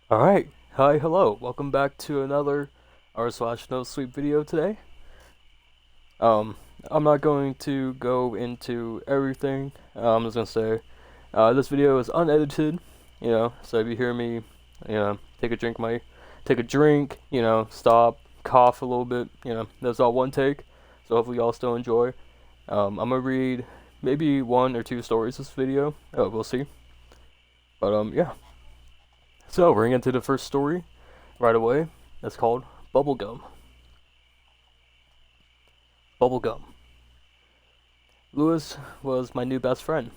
Alright, hi, hello, welcome back to another r/slash no sleep video today. Um, I'm not going to go into everything. I'm just gonna say, this video is unedited, so if you hear me, take a drink, stop, cough a little bit, that's all one take, so hopefully y'all still enjoy. I'm gonna read maybe one or two stories this video, we'll see, but yeah. So, we're into the first story right away. That's called Bubblegum. Bubblegum. Lewis was my new best friend.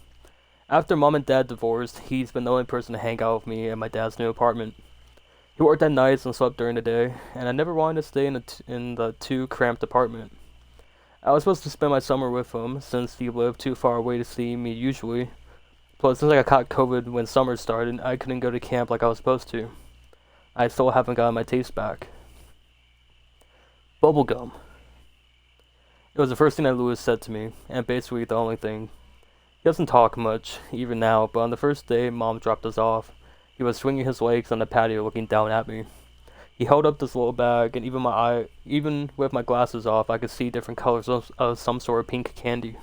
After mom and dad divorced, he's been the only person to hang out with me at my dad's new apartment. He worked at nights and slept during the day, and I never wanted to stay in the too cramped apartment. I was supposed to spend my summer with him since he lived too far away to see me usually. Plus, since I caught COVID when summer started, I couldn't go to camp like I was supposed to. I still haven't gotten my taste back. Bubblegum. It was the first thing that Lewis said to me, and basically the only thing. He doesn't talk much, even now, but on the first day Mom dropped us off, he was swinging his legs on the patio looking down at me. He held up this little bag, and even with my glasses off, I could see different colors of some sort of pink candy.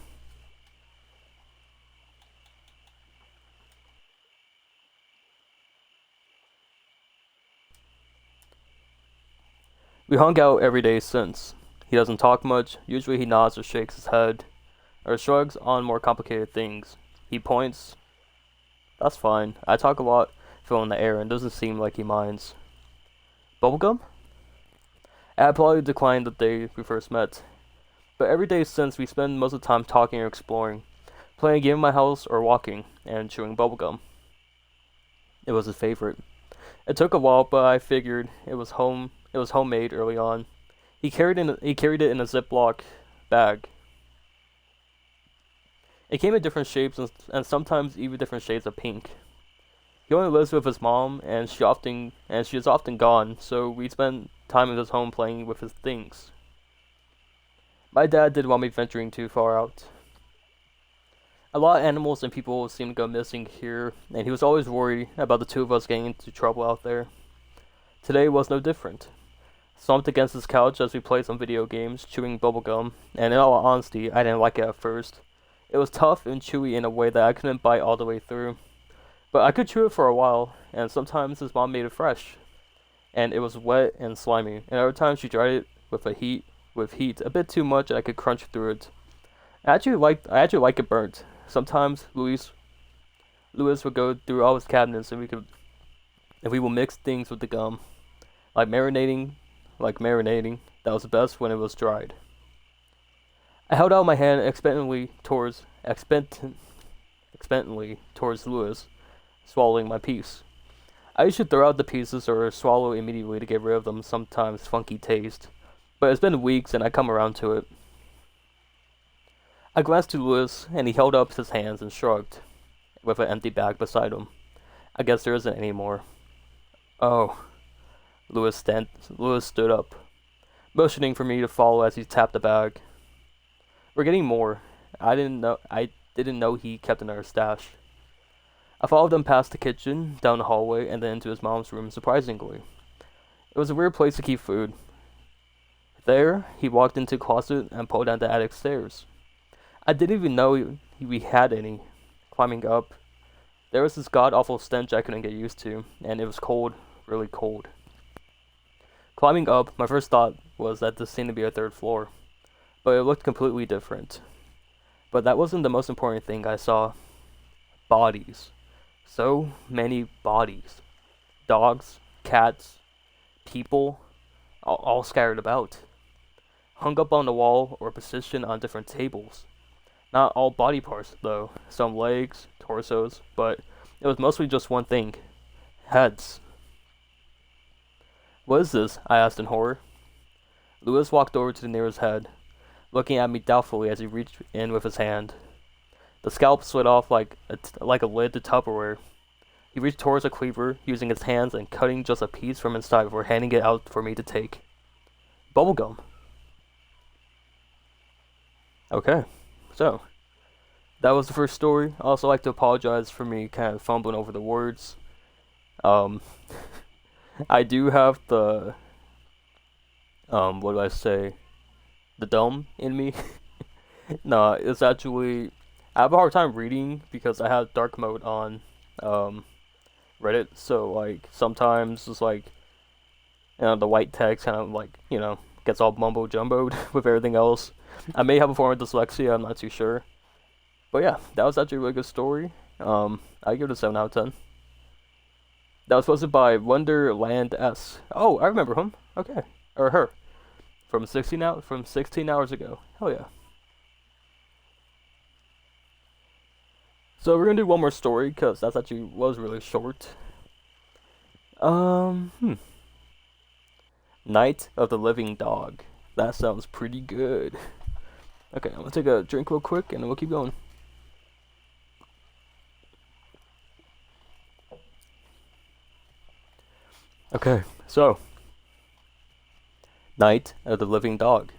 We hung out every day since. He doesn't talk much, usually he nods or shakes his head, or shrugs on more complicated things. He points. That's fine. I talk a lot, filling the air, and doesn't seem like he minds. Bubblegum? I had politely declined the day we first met. But every day since, we spend most of the time talking or exploring, playing a game in my house or walking, and chewing bubblegum. It was his favorite. It took a while, but I figured it was homemade early on. He carried it in a Ziploc bag. It came in different shapes and sometimes even different shades of pink. He only lives with his mom, and she is often gone, so we spend time in his home playing with his things. My dad didn't want me venturing too far out. A lot of animals and people seem to go missing here, and he was always worried about the two of us getting into trouble out there. Today was no different. Slumped against his couch as we played some video games, chewing bubblegum, and in all honesty, I didn't like it at first. It was tough and chewy in a way that I couldn't bite all the way through. But I could chew it for a while, and sometimes his mom made it fresh, and it was wet and slimy, and every time she dried it with heat a bit too much, I could crunch through it. I actually like it burnt. Sometimes Louis would go through all his cabinets and we will mix things with the gum. Like marinating. That was best when it was dried. I held out my hand expectantly towards Louis, swallowing my piece. I used to throw out the pieces or swallow immediately to get rid of them sometimes funky taste, but it's been weeks and I come around to it. I glanced to Louis and he held up his hands and shrugged, with an empty bag beside him. I guess there isn't any more. Oh. Louis stood up, motioning for me to follow as he tapped the bag. We're getting more. I didn't know he kept another stash. I followed him past the kitchen, down the hallway, and then into his mom's room, surprisingly. It was a weird place to keep food. There, he walked into a closet and pulled down the attic stairs. I didn't even know we had any. Climbing up, there was this god-awful stench I couldn't get used to, and it was cold, really cold. Climbing up, my first thought was that this seemed to be a third floor, but it looked completely different. But that wasn't the most important thing I saw. Bodies. So many bodies. Dogs, cats, people, all scattered about. Hung up on the wall or positioned on different tables. Not all body parts, though. Some legs, torsos, but it was mostly just one thing. Heads. What is this? I asked in horror. Louis walked over to the nearest head, looking at me doubtfully as he reached in with his hand. The scalp slid off like a lid to Tupperware. He reached towards a cleaver, using his hands and cutting just a piece from inside before handing it out for me to take. Bubblegum. Okay, so that was the first story. I also like to apologize for me kind of fumbling over the words. Um, I do have the what do I say? The dome in me. No, it's actually I have a hard time reading because I have dark mode on um Reddit, so like sometimes it's like the white text kind of like, gets all mumbo jumboed with everything else. I may have a form of dyslexia, I'm not too sure. But yeah, that was actually a really good story. I give it a 7 out of 10. That was posted by Wonderland S. Oh, I remember him. Okay. Or her. From 16 hours ago. Hell yeah. So we're gonna do one more story, because that's actually was really short. Um, hmm. Night of the Living Dog. That sounds pretty good. Okay, I'm gonna take a drink real quick and then we'll keep going. Okay, so Night of the Living Dog.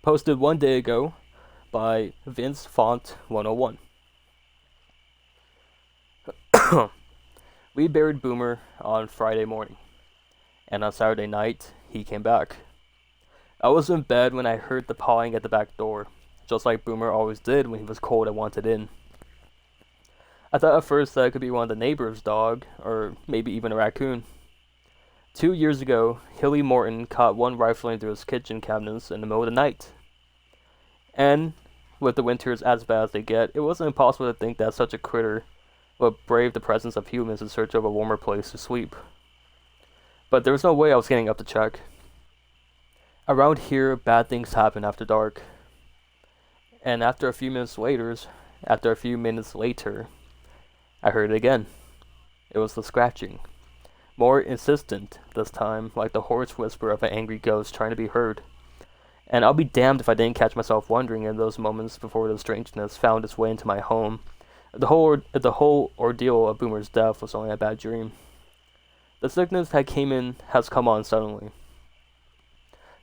Posted 1 day ago by Vince Font 101. We buried Boomer on Friday morning, and on Saturday night, he came back. I was in bed when I heard the pawing at the back door, just like Boomer always did when he was cold and wanted in. I thought at first that it could be one of the neighbor's dog, or maybe even a raccoon. 2 years ago, Hilly Morton caught one rifling through his kitchen cabinets in the middle of the night. And, with the winters as bad as they get, it wasn't impossible to think that such a critter would brave the presence of humans in search of a warmer place to sleep. But there was no way I was getting up to check. Around here, bad things happen after dark. And after a few minutes later, I heard it again. It was the scratching. More insistent this time, like the hoarse whisper of an angry ghost trying to be heard. And I'll be damned if I didn't catch myself wondering in those moments before the strangeness found its way into my home. The whole ordeal of Boomer's death was only a bad dream. The sickness has come on suddenly.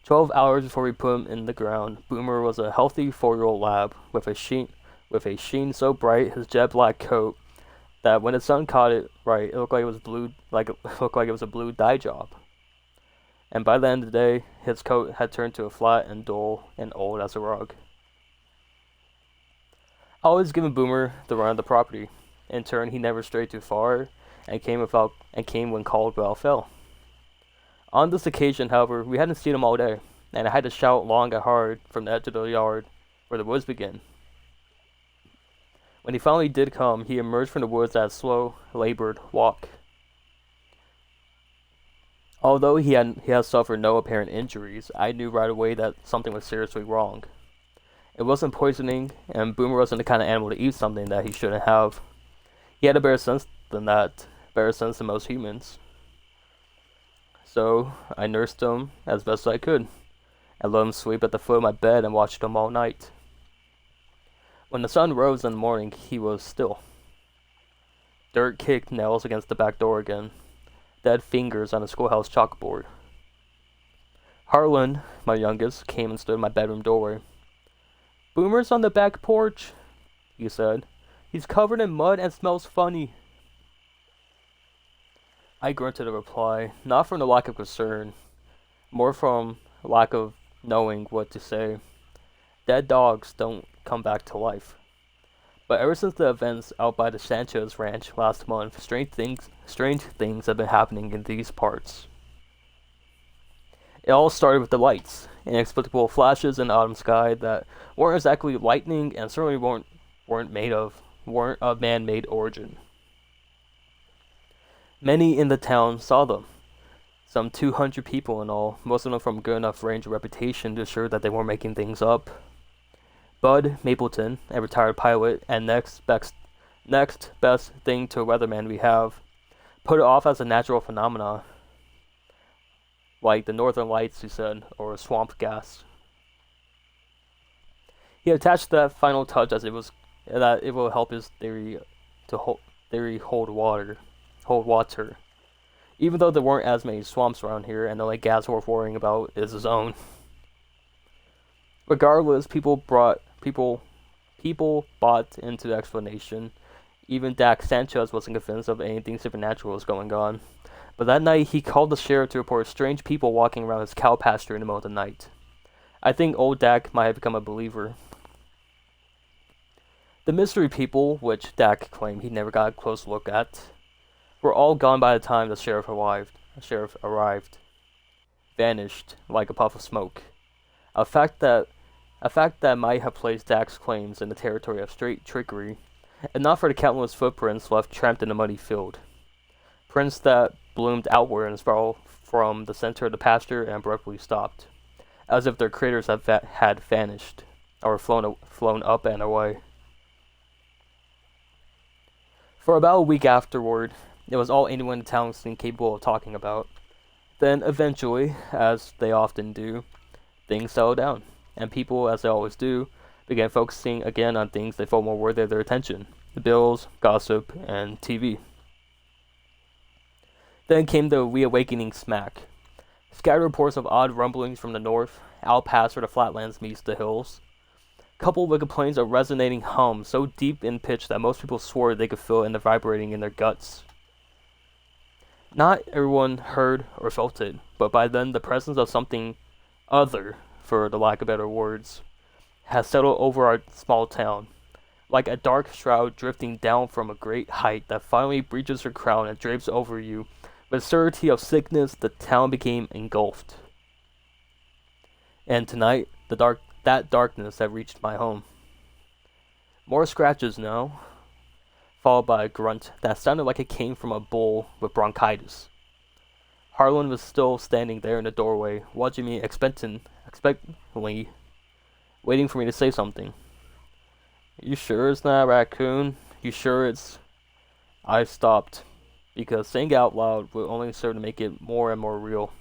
12 hours before we put him in the ground, Boomer was a healthy 4-year-old lab with a sheen so bright his jet black coat that when the sun caught it right, it looked like it was a blue dye job. And by the end of the day, his coat had turned to a flat and dull and old as a rug. I always given Boomer the run of the property. In turn, he never strayed too far, and came when called without fail. On this occasion, however, we hadn't seen him all day, and I had to shout long and hard from the edge of the yard where the woods begin. When he finally did come, he emerged from the woods at a slow, labored walk. Although he had suffered no apparent injuries, I knew right away that something was seriously wrong. It wasn't poisoning, and Boomer wasn't the kind of animal to eat something that he shouldn't have. He had a better sense than that, better sense than most humans. So, I nursed him as best I could, and let him sleep at the foot of my bed and watched him all night. When the sun rose in the morning, he was still. Dirt kicked nails against the back door again, dead fingers on the schoolhouse chalkboard. Harlan, my youngest, came and stood in my bedroom doorway. "Boomer's on the back porch," he said. "He's covered in mud and smells funny." I grunted a reply, not from the lack of concern, more from lack of knowing what to say. Dead dogs don't come back to life. But ever since the events out by the Sanchez ranch last month, strange things have been happening in these parts. It all started with the lights, inexplicable flashes in the autumn sky that weren't exactly lightning and certainly weren't of man-made origin. Many in the town saw them. Some 200 people in all, most of them from good enough range of reputation to assure that they weren't making things up. Bud Mapleton, a retired pilot and next best thing to a weatherman we have, put it off as a natural phenomena, like the northern lights, he said, or swamp gas. He attached that final touch that it will help his theory hold water. Even though there weren't as many swamps around here, and the only gas worth worrying about is his own. Regardless, people bought into the explanation. Even Dak Sanchez wasn't convinced of anything supernatural was going on. But that night, he called the sheriff to report strange people walking around his cow pasture in the middle of the night. I think old Dak might have become a believer. The mystery people, which Dak claimed he never got a close look at, were all gone by the time the sheriff arrived. Vanished like a puff of smoke. A fact that might have placed Dak's claims in the territory of straight trickery, and not for the countless footprints left tramped in the muddy field. Prints that bloomed outward and spiraled from the center of the pasture and abruptly stopped, as if their creators had vanished, or flown up and away. For about a week afterward, it was all anyone in the town seemed capable of talking about. Then, eventually, as they often do, things settled down, and people, as they always do, began focusing again on things they felt more worthy of their attention: the bills, gossip, and TV. Then came the reawakening smack. Scattered reports of odd rumblings from the north, out past where the flatlands meets the hills, coupled with complaints of resonating hum so deep in pitch that most people swore they could feel it vibrating in their guts. Not everyone heard or felt it, but by then the presence of something other, for the lack of better words, has settled over our small town, like a dark shroud drifting down from a great height that finally breaches her crown and drapes over you. With certainty of sickness, the town became engulfed. And tonight, that darkness had reached my home. More scratches now, followed by a grunt that sounded like it came from a bull with bronchitis. Harlan was still standing there in the doorway, watching me expectantly, waiting for me to say something. "You sure it's not a raccoon? You sure it's..." I stopped, because saying it out loud would only serve to make it more and more real.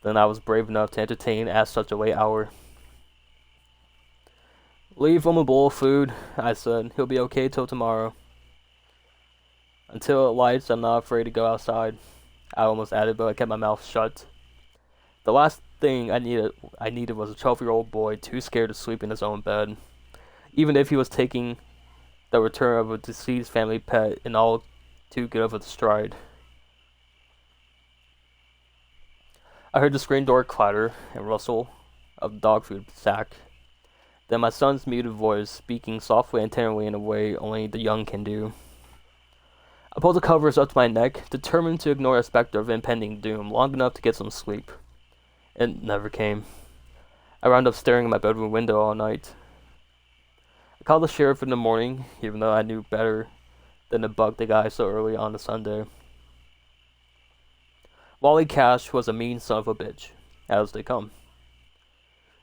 Then I was brave enough to entertain at such a late hour. "Leave him a bowl of food," I said. "He'll be okay till tomorrow." "Until it lights, I'm not afraid to go outside," I almost added, but I kept my mouth shut. The last thing I needed was a 12-year-old boy too scared to sleep in his own bed, even if he was taking the return of a deceased family pet in all too good of a stride. I heard the screen door clatter and rustle of the dog food sack. Then my son's muted voice speaking softly and tenderly in a way only the young can do. I pulled the covers up to my neck, determined to ignore a specter of impending doom long enough to get some sleep. It never came. I wound up staring at my bedroom window all night. I called the sheriff in the morning, even though I knew better than to bug the guy so early on a Sunday. Wally Cash was a mean son of a bitch, as they come.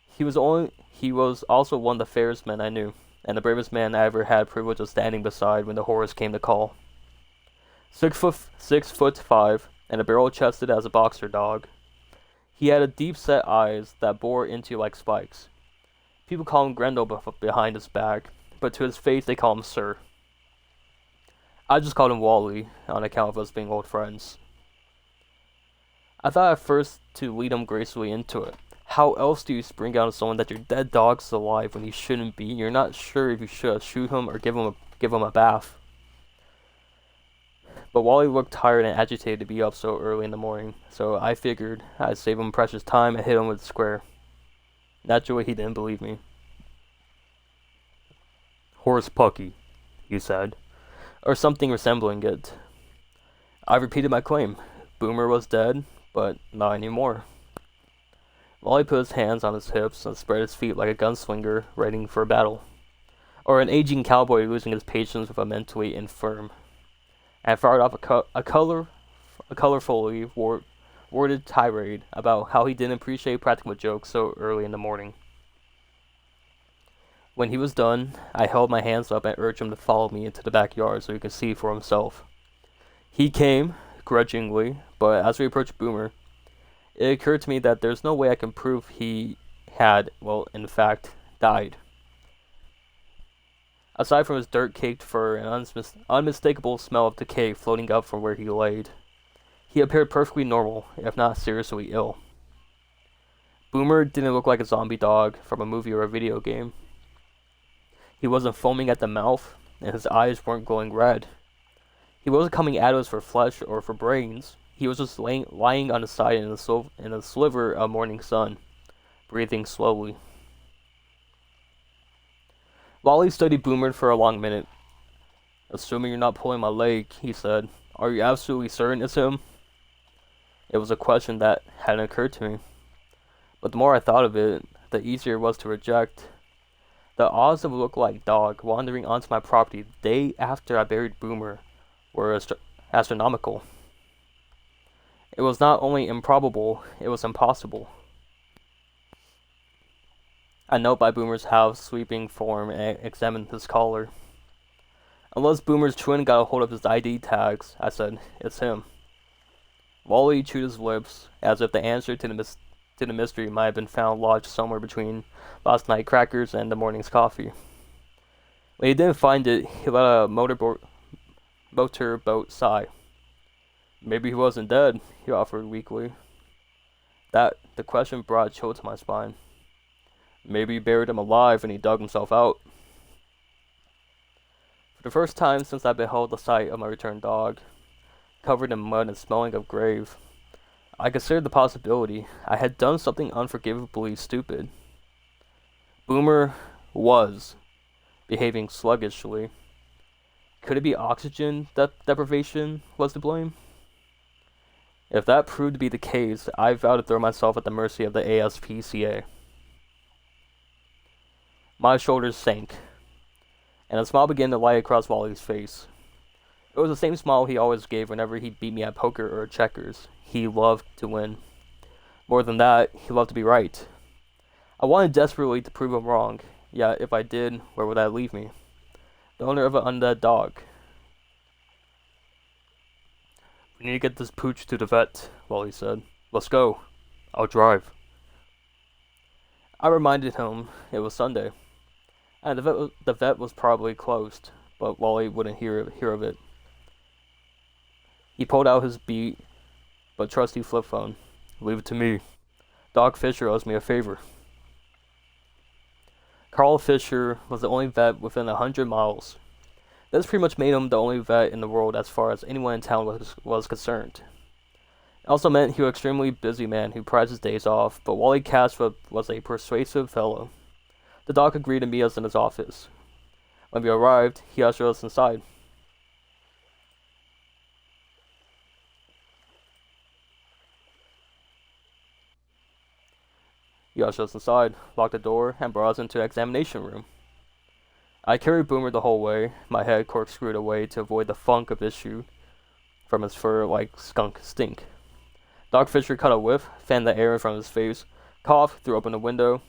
He was also one of the fairest men I knew, and the bravest man I ever had privilege of standing beside when the horrors came to call. 6'5", and a barrel-chested as a boxer dog. He had a deep-set eyes that bore into like spikes. People call him Grendel behind his back, but to his face they call him Sir. I just called him Wally, on account of us being old friends. I thought at first to lead him gracefully into it. How else do you spring out on someone that your dead dog's alive when he shouldn't be? You're not sure if you should shoot him or give him a bath. But Wally looked tired and agitated to be up so early in the morning, so I figured I'd save him precious time and hit him with a square. Naturally, he didn't believe me. "Horse Pucky," he said, or something resembling it. I repeated my claim. Boomer was dead, but not anymore. Wally put his hands on his hips and spread his feet like a gunslinger ready for battle, or an aging cowboy losing his patience with a mentally infirm, and fired off a colorfully worded tirade about how he didn't appreciate practical jokes so early in the morning. When he was done, I held my hands up and urged him to follow me into the backyard so he could see for himself. He came, grudgingly, but as we approached Boomer, it occurred to me that there's no way I can prove he had, well, in fact, died. Aside from his dirt-caked fur and unmistakable smell of decay floating up from where he laid, he appeared perfectly normal, if not seriously ill. Boomer didn't look like a zombie dog from a movie or a video game. He wasn't foaming at the mouth, and his eyes weren't glowing red. He wasn't coming at us for flesh or for brains. He was just lying on his side in a sliver of morning sun, breathing slowly. Wally studied Boomer for a long minute. "Assuming you're not pulling my leg," he said, "are you absolutely certain it's him?" It was a question that hadn't occurred to me. But the more I thought of it, the easier it was to reject. The odds of a look-alike dog wandering onto my property the day after I buried Boomer were astronomical. It was not only improbable, it was impossible. I knelt by Boomer's house, sleeping form, and examined his collar. "Unless Boomer's twin got a hold of his ID tags," I said, "it's him." Wally chewed his lips, as if the answer to the mystery might have been found lodged somewhere between last night's crackers and the morning's coffee. When he didn't find it, he let a motorboat sigh. "Maybe he wasn't dead," he offered weakly. The question brought a chill to my spine. "Maybe you buried him alive and he dug himself out." For the first time since I beheld the sight of my returned dog, covered in mud and smelling of grave, I considered the possibility I had done something unforgivably stupid. Boomer was behaving sluggishly. Could it be oxygen deprivation was to blame? If that proved to be the case, I vowed to throw myself at the mercy of the ASPCA. My shoulders sank, and a smile began to light across Wally's face. It was the same smile he always gave whenever he beat me at poker or checkers. He loved to win. More than that, he loved to be right. I wanted desperately to prove him wrong, yet if I did, where would that leave me? The owner of an undead dog. "We need to get this pooch to the vet," Wally said. "Let's go. I'll drive." I reminded him it was Sunday, and the vet was probably closed, but Wally wouldn't hear of it. He pulled out his beat but trusty flip phone. "Leave it to me. Doc Fisher owes me a favor." Carl Fisher was the only vet within 100 miles. This pretty much made him the only vet in the world as far as anyone in town was concerned. It also meant he was an extremely busy man who prized his days off, but Wally Cash was a persuasive fellow. The doc agreed to meet us in his office. When we arrived, he ushered us inside. Locked the door, and brought us into the examination room. I carried Boomer the whole way, my head corkscrewed away to avoid the funk of issue from his fur like skunk stink. Doc Fisher cut a whiff, fanned the air from his face, coughed, threw open the window,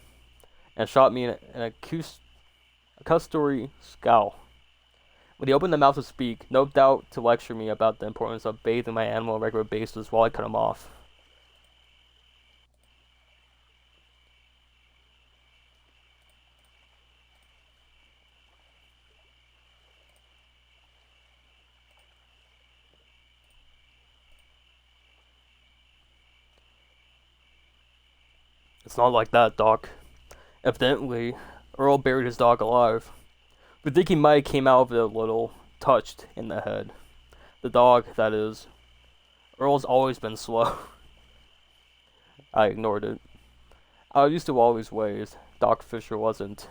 and shot me in a accusatory scowl. When he opened the mouth to speak, no doubt to lecture me about the importance of bathing my animal on a regular basis, while I cut him off. "It's not like that, Doc. Evidently, Earl buried his dog alive. We think he might have came out of it a little touched in the head. The dog, that is. Earl's always been slow." I ignored it. I was used to Wally's ways. Doc Fisher wasn't.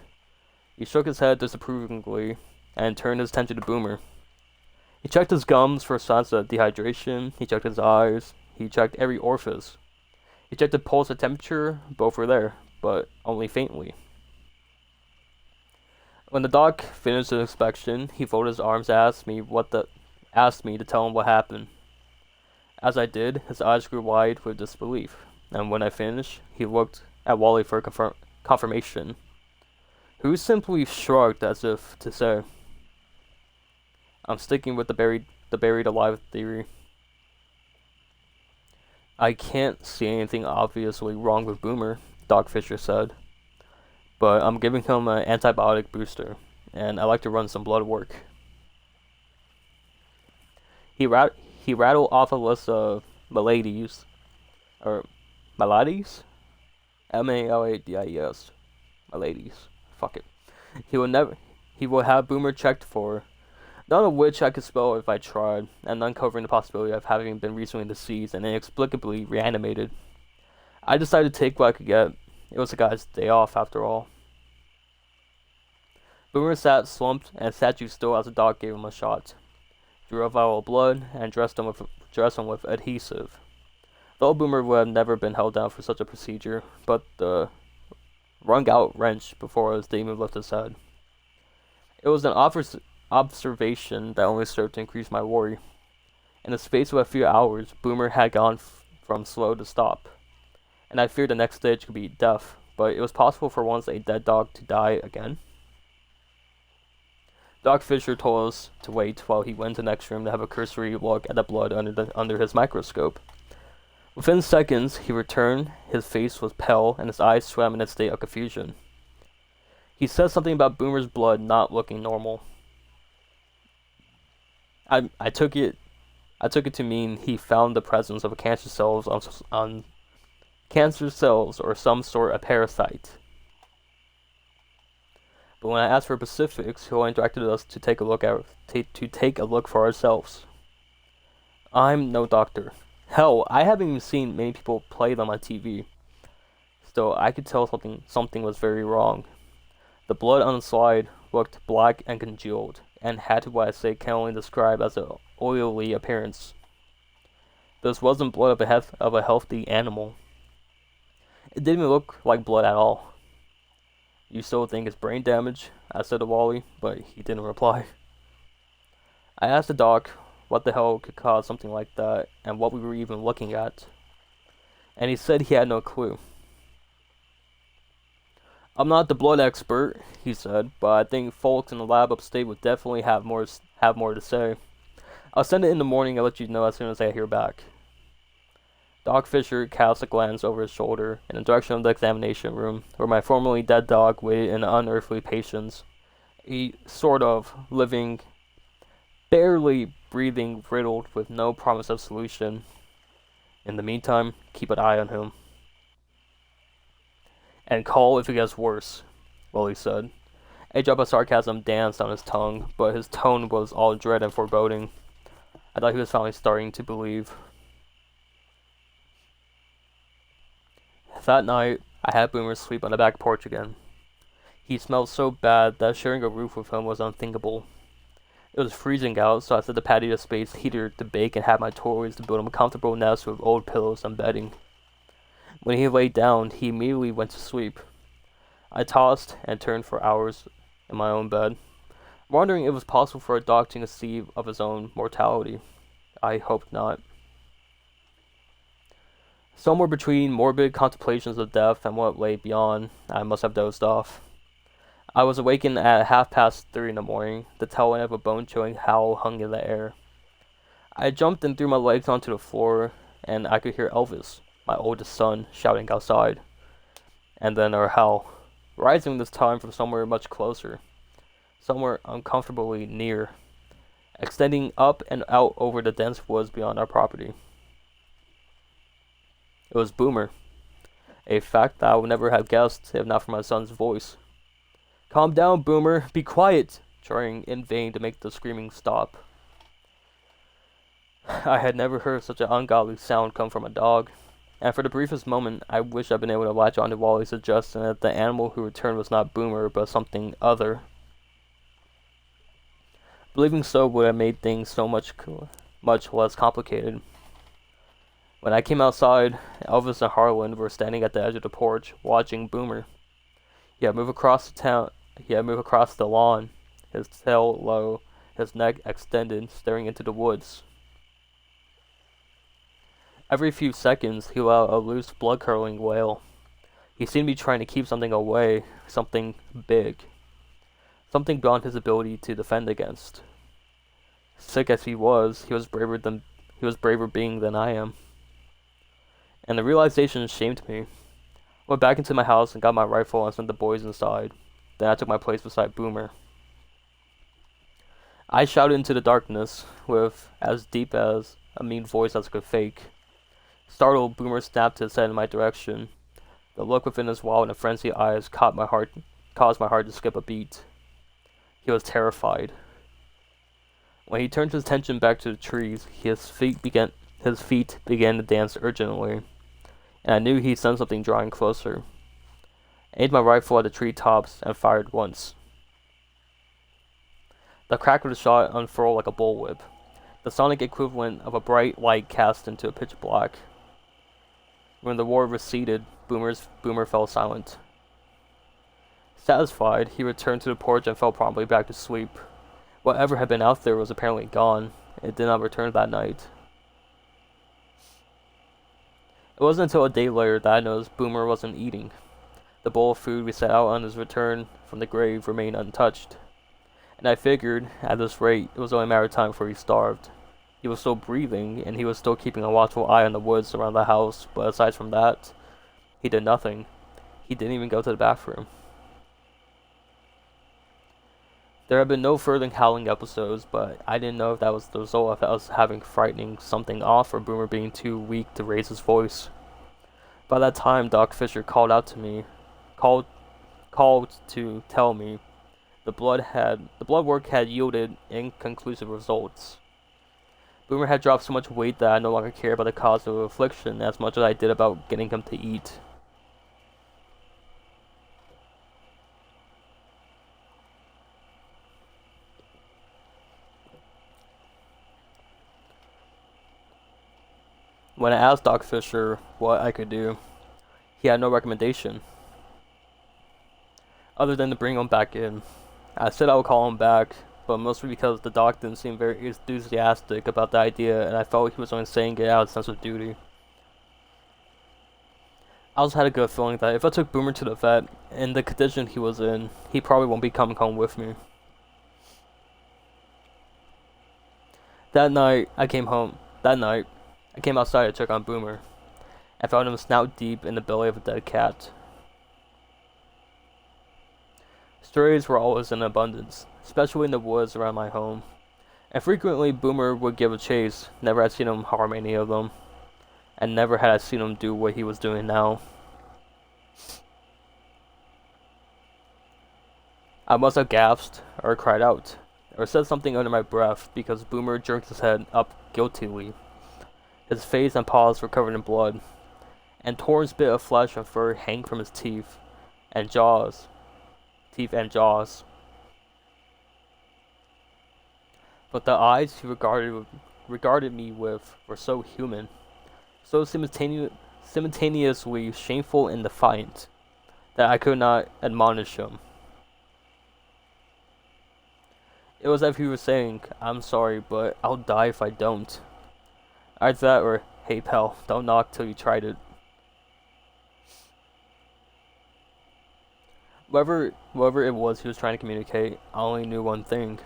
He shook his head disapprovingly and turned his attention to Boomer. He checked his gums for signs of dehydration. He checked his eyes. He checked every orifice. He checked the pulse and temperature. Both were there, but only faintly. When the doc finished his inspection, he folded his arms and asked me to tell him what happened. As I did, his eyes grew wide with disbelief, and when I finished, he looked at Wally for confirmation, who simply shrugged as if to say, "I'm sticking with the buried alive theory." "I can't see anything obviously wrong with Boomer," Doc Fisher said, "but I'm giving him an antibiotic booster, and I like to run some blood work." He rattled off a list of maladies, or maladies? MALADIES. Maladies. Fuck it. He will have Boomer checked for none of which I could spell if I tried, and uncovering the possibility of having been recently deceased and inexplicably reanimated. I decided to take what I could get. It was the guy's day off, after all. Boomer sat slumped and statue still as the doc gave him a shot, drew a vial of blood, and dressed him with adhesive. The old Boomer would have never been held down for such a procedure, but the wrung out wrench before his demon lifted his head. It was an observation that only served to increase my worry. In the space of a few hours, Boomer had gone from slow to stop, and I feared the next stage could be death, but it was possible for once a dead dog to die again. Doc Fisher told us to wait while he went to the next room to have a cursory look at the blood under his microscope. Within seconds, he returned. His face was pale, and his eyes swam in a state of confusion. He said something about Boomer's blood not looking normal. I took it to mean he found the presence of cancer cells on cancer cells or some sort of parasite. But when I asked for specifics, he only directed us to take a look for ourselves. I'm no doctor. Hell, I haven't even seen many people play them on TV. Still, I could tell something was very wrong. The blood on the slide looked black and congealed, and had what I say can only describe as an oily appearance. This wasn't blood of a healthy animal. It didn't even look like blood at all. You still think it's brain damage? I said to Wally, but he didn't reply. I asked the doc what the hell could cause something like that, and what we were even looking at, and he said he had no clue. I'm not the blood expert, he said, but I think folks in the lab upstate would definitely have more to say. I'll send it in the morning and let you know as soon as I hear back. Doc Fisher cast a glance over his shoulder in the direction of the examination room, where my formerly dead dog waited in unearthly patience, a sort of living, barely breathing, riddled with no promise of solution. In the meantime, keep an eye on him. And call if it gets worse, Willie said. A drop of sarcasm danced on his tongue, but his tone was all dread and foreboding. I thought he was finally starting to believe. That night, I had Boomer sleep on the back porch again. He smelled so bad that sharing a roof with him was unthinkable. It was freezing out, so I set the patio space heater to bake and had my toys to build him a comfortable nest with old pillows and bedding. When he lay down, he immediately went to sleep. I tossed and turned for hours in my own bed, wondering if it was possible for a dog to conceive of his own mortality. I hoped not. Somewhere between morbid contemplations of death and what lay beyond, I must have dozed off. I was awakened at 3:30 in the morning. The tail end of a bone-chilling howl hung in the air. I jumped and threw my legs onto the floor, and I could hear Elvis, my oldest son, shouting outside. And then our howl, rising this time from somewhere much closer, somewhere uncomfortably near, extending up and out over the dense woods beyond our property. It was Boomer, a fact that I would never have guessed if not for my son's voice. Calm down, Boomer, be quiet, trying in vain to make the screaming stop. I had never heard such an ungodly sound come from a dog, and for the briefest moment I wished I'd been able to latch on to Wally's suggestion that the animal who returned was not Boomer but something other. Believing so would have made things so much less complicated. When I came outside, Elvis and Harlan were standing at the edge of the porch, watching Boomer. He had moved across the lawn, his tail low, his neck extended, staring into the woods. Every few seconds, he let out a loose, blood-curdling wail. He seemed to be trying to keep something away, something big, something beyond his ability to defend against. Sick as he was braver being than I am. And the realization shamed me. I went back into my house and got my rifle and sent the boys inside. Then I took my place beside Boomer. I shouted into the darkness with as deep as a mean voice as I could fake. Startled, Boomer snapped his head in my direction. The look within his wild and frenzied eyes caused my heart to skip a beat. He was terrified. When he turned his attention back to the trees, his feet began to dance urgently, and I knew he sensed something drawing closer. I aimed my rifle at the tree tops and fired once. The crack of the shot unfurled like a bullwhip, the sonic equivalent of a bright light cast into a pitch black. When the roar receded, Boomer fell silent. Satisfied, he returned to the porch and fell promptly back to sleep. Whatever had been out there was apparently gone. It did not return that night. It wasn't until a day later that I noticed Boomer wasn't eating. The bowl of food we set out on his return from the grave remained untouched. And I figured, at this rate, it was only a matter of time before he starved. He was still breathing, and he was still keeping a watchful eye on the woods around the house, but aside from that, he did nothing. He didn't even go to the bathroom. There had been no further howling episodes, but I didn't know if that was the result of us having frightening something off or Boomer being too weak to raise his voice. By that time, Doc Fisher called to tell me the blood work had yielded inconclusive results. Boomer had dropped so much weight that I no longer cared about the cause of affliction as much as I did about getting him to eat. When I asked Doc Fisher what I could do, he had no recommendation, other than to bring him back in. I said I would call him back, but mostly because the doc didn't seem very enthusiastic about the idea, and I felt he was only saying it out of a sense of duty. I also had a good feeling that if I took Boomer to the vet, in the condition he was in, he probably won't be coming home with me. That night, I came outside to check on Boomer. I found him snout deep in the belly of a dead cat. Strays were always in abundance, especially in the woods around my home, and frequently Boomer would give a chase. Never had seen him harm any of them, and never had I seen him do what he was doing now. I must have gasped, or cried out, or said something under my breath, because Boomer jerked his head up guiltily. His face and paws were covered in blood, and torn bits of flesh and fur hanging from his teeth and jaws. But the eyes he regarded me with were so human, so simultaneously shameful and defiant, that I could not admonish him. It was as if he was saying, "I'm sorry, but I'll die if I don't." Either that or, "Hey pal, don't knock till you tried it." Whatever it was he was trying to communicate, I only knew one thing.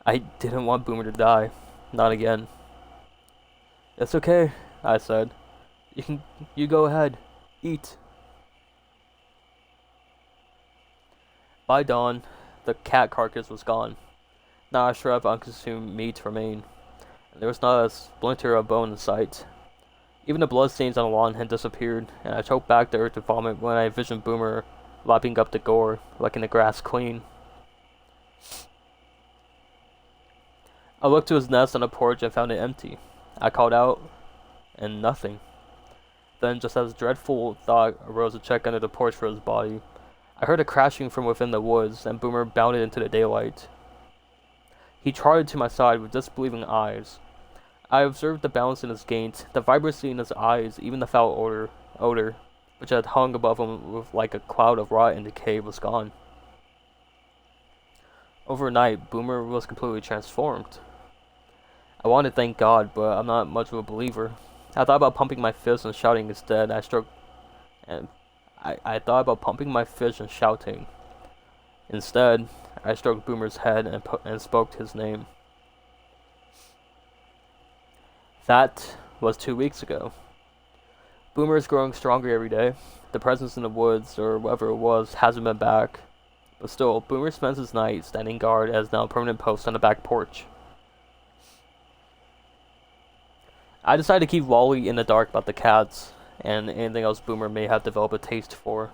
I didn't want Boomer to die. Not again. "It's okay," I said. You go ahead. Eat." By dawn, the cat carcass was gone. Not a shred of unconsumed meat remained. There was not a splinter of bone in sight. Even the bloodstains on the lawn had disappeared, and I choked back the urge to vomit when I visioned Boomer lapping up the gore, licking the grass clean. I looked to his nest on the porch and found it empty. I called out, and nothing. Then, just as a dreadful thought arose to check under the porch for his body, I heard a crashing from within the woods, and Boomer bounded into the daylight. He trotted to my side with disbelieving eyes. I observed the balance in his gait, the vibrancy in his eyes, even the foul odor, which had hung above him with like a cloud of rot and decay, was gone. Overnight, Boomer was completely transformed. I wanted to thank God, but I'm not much of a believer. I thought about pumping my fist and shouting instead. I thought about pumping my fist and shouting. Instead, I stroked Boomer's head and spoke his name. That was 2 weeks ago. Boomer is growing stronger every day. The presence in the woods, or whatever it was, hasn't been back. But still, Boomer spends his night standing guard as now a permanent post on the back porch. I decided to keep Wally in the dark about the cats, and anything else Boomer may have developed a taste for.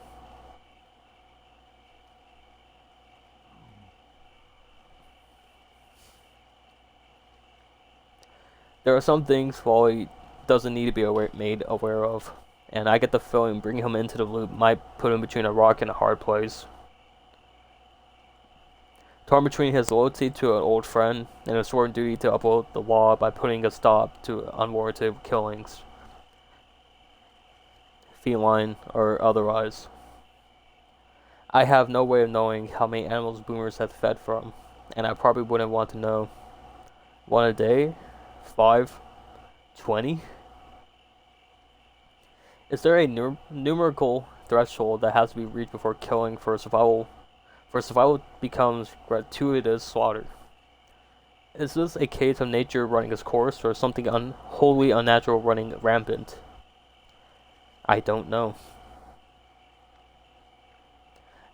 There are some things Wally doesn't need to be made aware of, and I get the feeling bringing him into the loop might put him between a rock and a hard place. Torn between his loyalty to an old friend and his sworn duty to uphold the law by putting a stop to unwarranted killings, feline or otherwise. I have no way of knowing how many animals boomers have fed from, and I probably wouldn't want to know. One a day? 5? 20? Is there a numerical threshold that has to be reached before killing for survival becomes gratuitous slaughter? Is this a case of nature running its course, or something wholly unnatural running rampant? I don't know.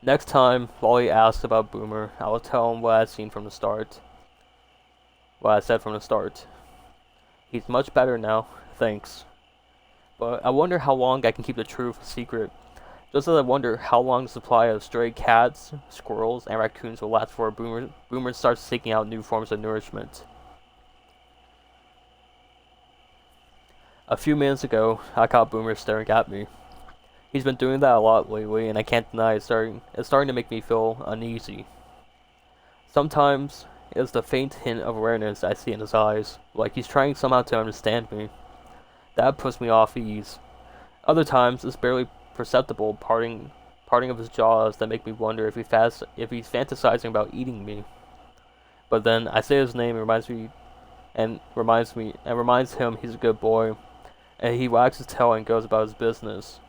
Next time Wally asks about Boomer, I will tell him what I said from the start. He's much better now, thanks. But I wonder how long I can keep the truth a secret. Just as I wonder how long the supply of stray cats, squirrels, and raccoons will last before Boomer starts seeking out new forms of nourishment. A few minutes ago, I caught Boomer staring at me. He's been doing that a lot lately, and I can't deny it's starting to make me feel uneasy. Sometimes it's the faint hint of awareness I see in his eyes, like he's trying somehow to understand me. That puts me off ease. Other times, it's barely perceptible parting of his jaws that make me wonder if he's fantasizing about eating me. But then I say his name and reminds him he's a good boy, and he wags his tail and goes about his business.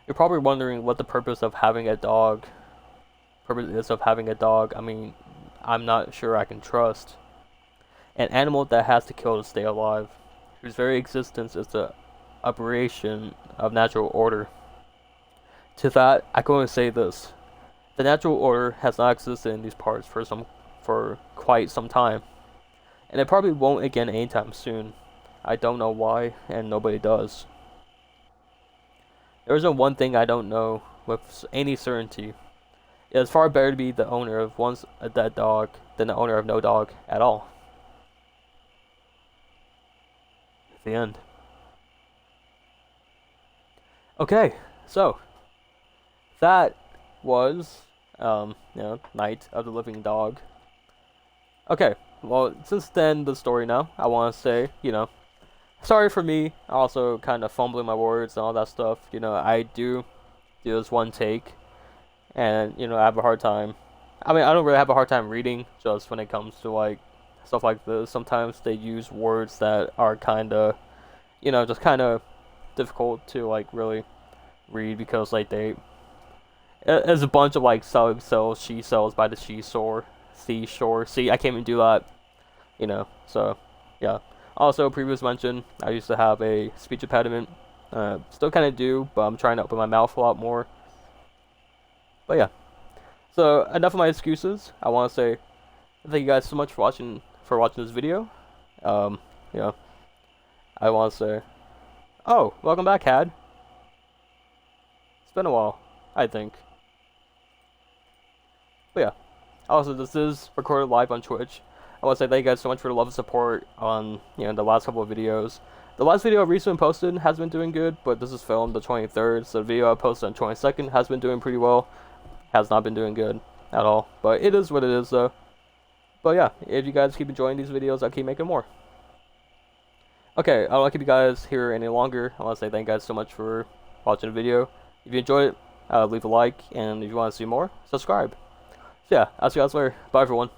You're probably wondering what the purpose of having a dog is. I mean, I'm not sure I can trust an animal that has to kill to stay alive, whose very existence is the aberration of natural order. To that, I can only say this: the natural order has not existed in these parts for quite some time, and it probably won't again anytime soon. I don't know why, and nobody does. There isn't one thing I don't know with any certainty. It is far better to be the owner of a dead dog than the owner of no dog at all. The end. Okay, so that was Night of the Living Dog. Okay, well, since then the story now, I want to say, sorry for me, also kind of fumbling my words and all that stuff. I do this one take, and I have a hard time. I mean, I don't really have a hard time reading, just when it comes to like stuff like this. Sometimes they use words that are kind of, just kind of difficult to like really read, because like there's a bunch of like sells, she sells by the seashore. See, I can't even do that. So yeah. Also, previous mention, I used to have a speech impediment. Still kind of do, but I'm trying to open my mouth a lot more. But yeah. So enough of my excuses. I want to say thank you guys so much for watching this video. I want to say, oh, welcome back, Had. It's been a while, I think. But yeah. Also, this is recorded live on Twitch. I want to say thank you guys so much for the love and support on the last couple of videos. The last video I recently posted has been doing good, but this is filmed the 23rd, so the video I posted on 22nd has been doing pretty well. Has not been doing good at all, but it is what it is though. But yeah, if you guys keep enjoying these videos, I'll keep making more. Okay, I don't want to keep you guys here any longer. I want to say thank you guys so much for watching the video. If you enjoyed it, leave a like, and if you want to see more, subscribe. So yeah, I'll see you guys later. Bye everyone.